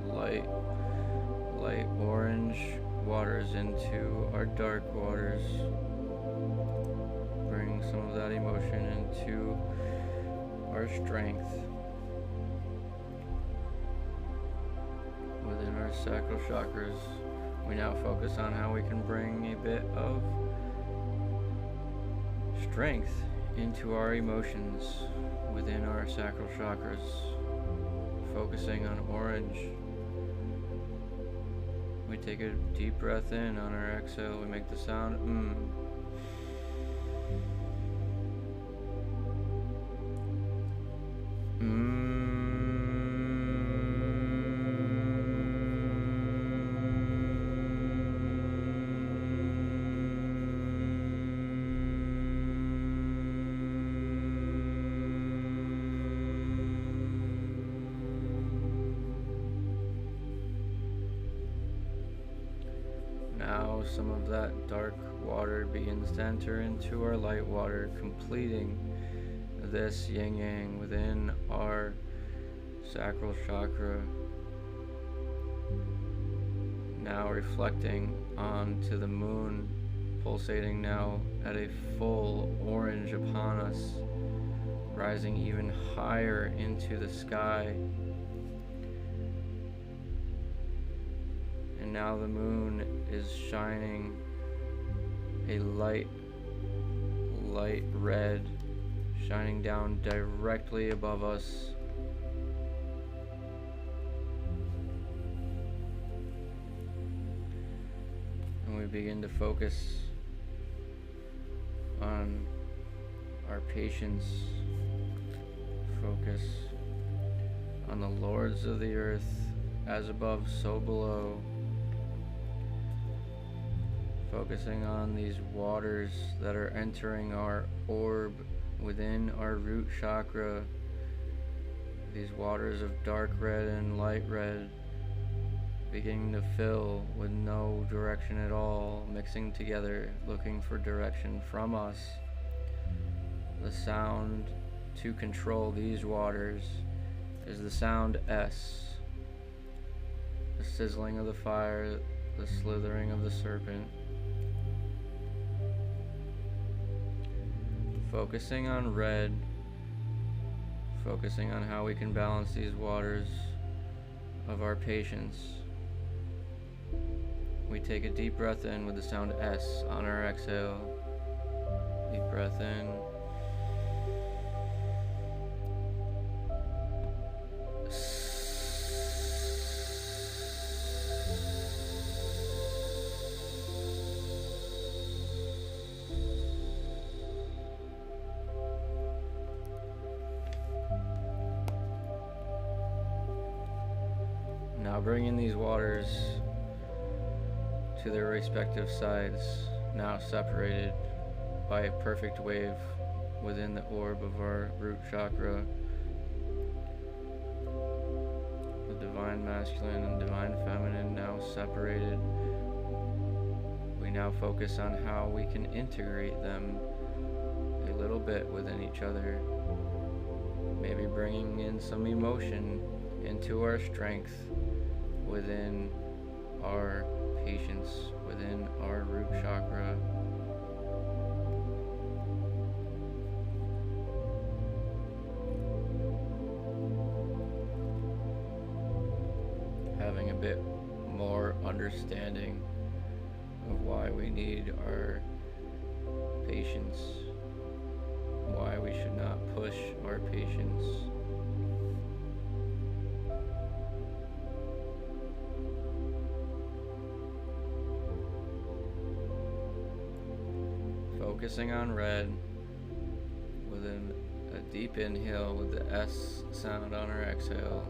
light orange waters into our dark waters. Bring some of that emotion into our strength. Within our sacral chakras, we now focus on how we can bring a bit of strength into our emotions within our sacral chakras, focusing on orange. We take a deep breath in. On our exhale, we make the sound Now some of that dark water begins to enter into our light water, completing this yin-yang within our sacral chakra. Now reflecting onto the moon, pulsating now at a full orange upon us, rising even higher into the sky. And now the moon is shining a light red, shining down directly above us. And we begin to focus on our patience, focus on the lords of the earth, as above, so below. Focusing on these waters that are entering our orb within our root chakra. These waters of dark red and light red beginning to fill with no direction at all, mixing together, looking for direction from us. The sound to control these waters is the sound S. The sizzling of the fire, the slithering of the serpent. Focusing on red, focusing on how we can balance these waters of our patience. We take a deep breath in with the sound S on our exhale. Deep breath in. Now bring in these waters to their respective sides, now separated by a perfect wave within the orb of our root chakra. The divine masculine and divine feminine now separated. We now focus on how we can integrate them a little bit within each other, maybe bringing in some emotion into our strength within our patience, within our root chakra. Having a bit more understanding of why we need our patience, why we should not push our patience. Focusing on red with a deep inhale with the S sound on our exhale.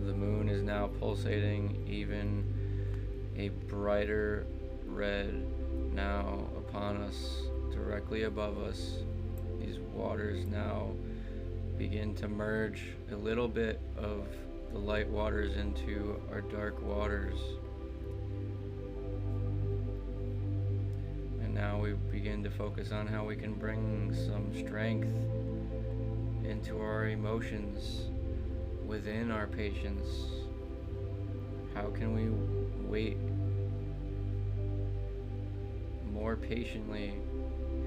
The moon is now pulsating even a brighter red now upon us, directly above us. These waters now begin to merge a little bit of the light waters into our dark waters. And now we begin to focus on how we can bring some strength into our emotions within our patients. How can we wait more patiently,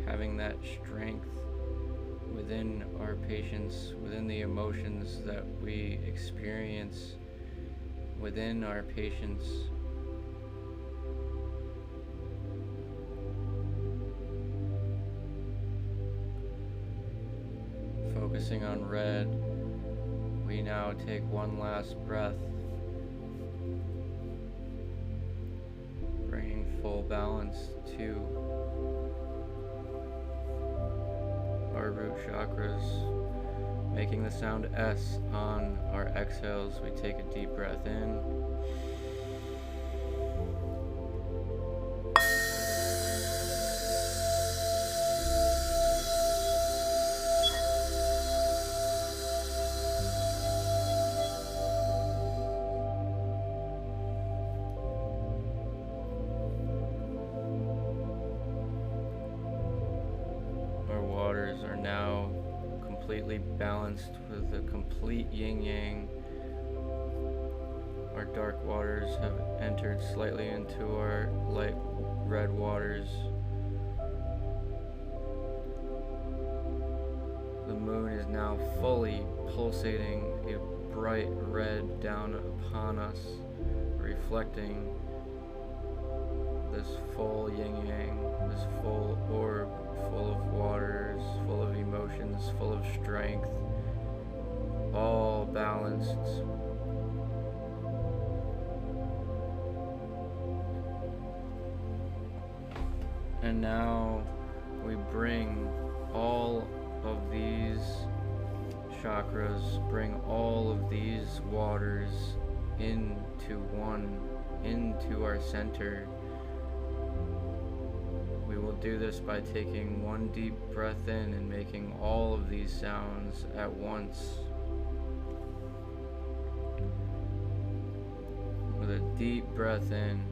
having that strength within our patients, within the emotions that we experience within our patients. Focusing on red, we now take one last breath, bringing full balance to our root chakras, making the sound S on our exhales. We take a deep breath in. Are now completely balanced with the complete yin-yang. Our dark waters have entered slightly into our light red waters. The moon is now fully pulsating a bright red down upon us, reflecting this full yin-yang, this full orb, full of waters, full of emotions, full of strength, all balanced. And now we bring all of these chakras, bring all of these waters into one, into our center. We will do this by taking one deep breath in and making all of these sounds at once. With a deep breath in.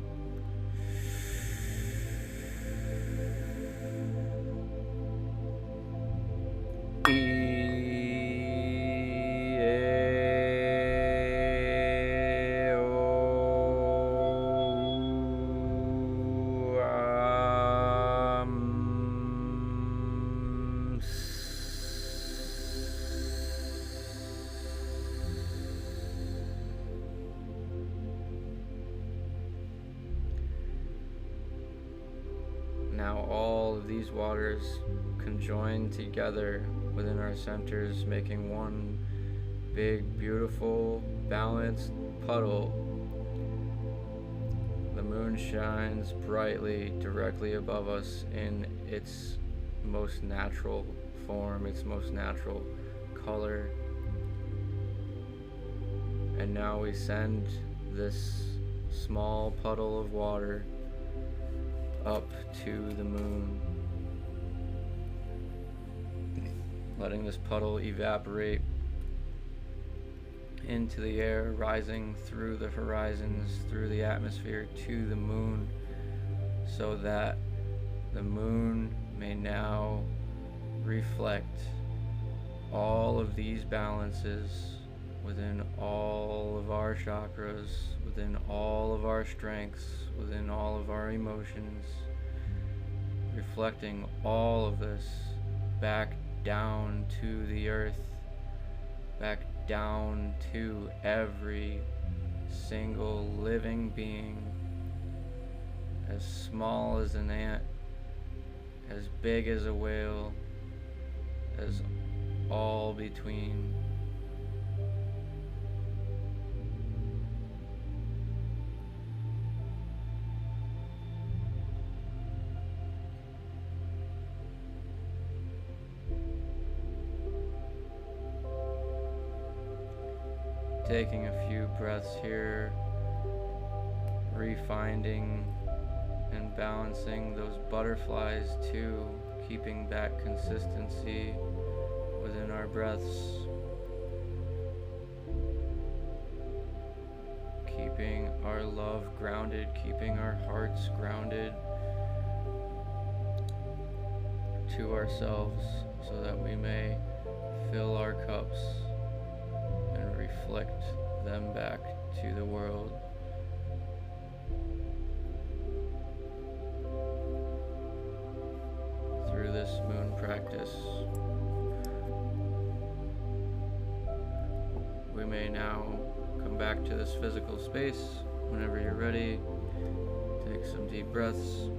Now all of these waters conjoin together within our centers, making one big, beautiful, balanced puddle. The moon shines brightly directly above us in its most natural form, its most natural color. And now we send this small puddle of water up to the moon, letting this puddle evaporate into the air, rising through the horizons, through the atmosphere to the moon, so that the moon may now reflect all of these balances within all of our chakras, within all of our strengths, within all of our emotions, reflecting all of this back down to the earth, back down to every single living being, as small as an ant, as big as a whale, as all between. Taking a few breaths here, refinding and balancing those butterflies too, keeping that consistency within our breaths, keeping our love grounded, keeping our hearts grounded to ourselves so that we may fill our cups and reflect them back to the world. Through this moon practice, we may now come back to this physical space. Whenever you're ready, take some deep breaths,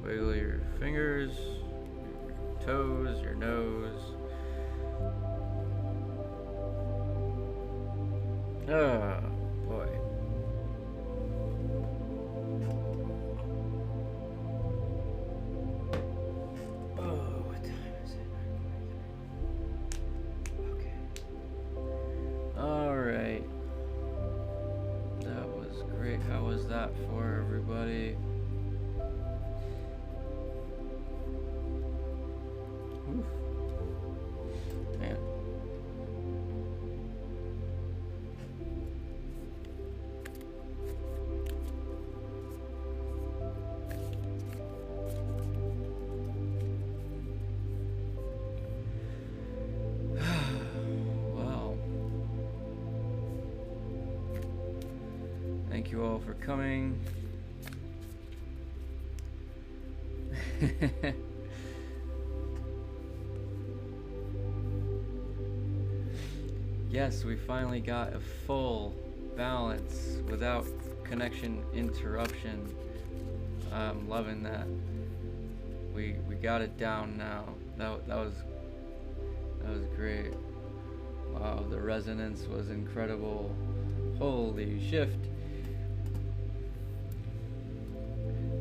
wiggle your fingers, your toes, your nose. Ah, boy. Oh, what time is it? Okay. All right. That was great. How was that for everybody? Oof. Man. Well, thank you all for coming. Yes, we finally got a full balance without connection interruption. I'm loving that. We got it down now. That was great. Wow, the resonance was incredible. Holy shift.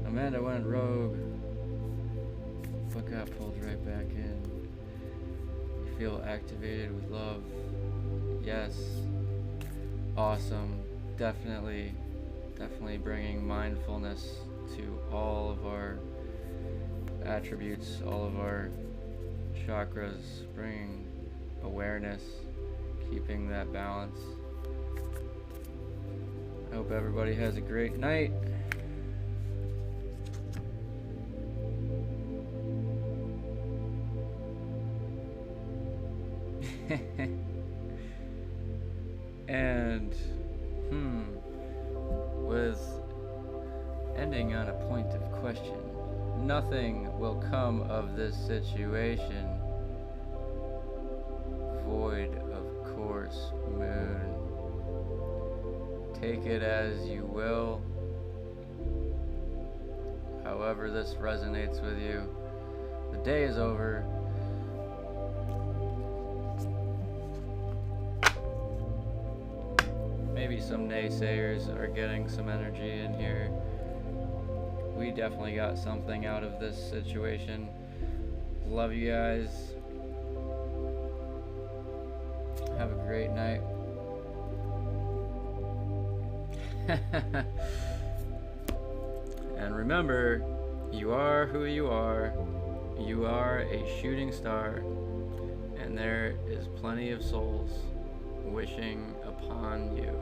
Amanda went rogue, but got pulled right back in. You feel activated with love. Yes. Awesome. Definitely bringing mindfulness to all of our attributes, all of our chakras, bringing awareness, keeping that balance. I hope everybody has a great night. And with ending on a point of question, nothing will come of this situation. Void, of course, moon. Take it as you will. However this resonates with you. The day is over. Maybe some naysayers are getting some energy in here. We definitely got something out of this situation. Love you guys. Have a great night. And remember, you are who you are. You are a shooting star. And there is plenty of souls wishing upon you.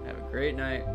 Have a great night.